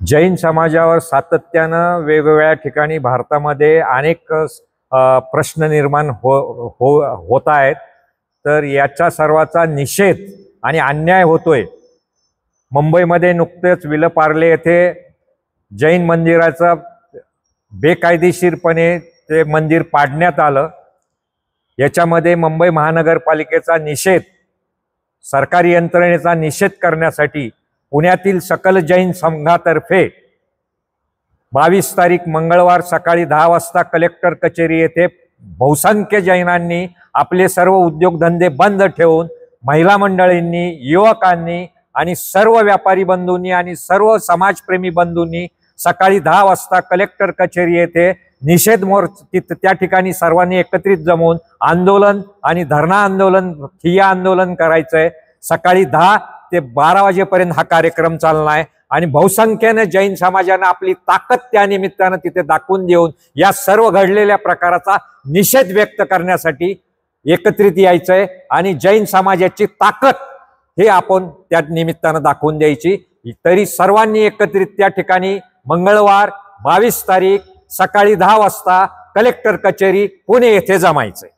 जैन समाजावर सातत्यानं वेगवेगळ्या ठिकाणी भारतामध्ये अनेक प्रश्न निर्माण होत आहेत। तर याचा सर्वाचा निषेध आणि अन्याय होतोय। मुंबईमध्ये नुकतेच विलेपार्ले येथे जैन मंदिराचा बेकायदेशीरपणे ते मंदिर पाडण्यात आलं। याच्यामध्ये मुंबई महानगरपालिकेचा निषेध, सरकारी यंत्रणेचा निषेध करण्यासाठी पुण्यातील सकल जैन संघातर्फे 22 तारीख मंगळवार सकाळी 10 वाजता कलेक्टर कचेरी येथे बहुसंख्य जैनांनी आपले सर्व उद्योगधंदे बंद ठेवून महिला मंडळींनी, युवकांनी आणि सर्व व्यापारी बंधूंनी आणि सर्व समाजप्रेमी बंधूंनी सकाळी 10 वाजता कलेक्टर कचेरी येथे निषेध मोर्चा त्या ठिकाणी सर्वांनी एकत्रित जमून आंदोलन आणि धरणा आंदोलन, ठिय्या आंदोलन करायचंय। सकाळी 10 ते 12 वाजेपर्यंत हा कार्यक्रम चालणार आहे आणि बहुसंख्येने जैन समाजाने आपली ताकद त्या निमित्ताने तिथे दाखवून देऊन या सर्व घडलेल्या प्रकाराचा निषेध व्यक्त करण्यासाठी एकत्रित यायचंय आणि जैन समाजाची ताकद हे आपण त्या निमित्ताने दाखवून द्यायची। तरी सर्वांनी एकत्रित त्या ठिकाणी मंगळवार 22 तारीख सकाळी 10 वाजता कलेक्टर कचेरी पुणे येथे जमायचंय।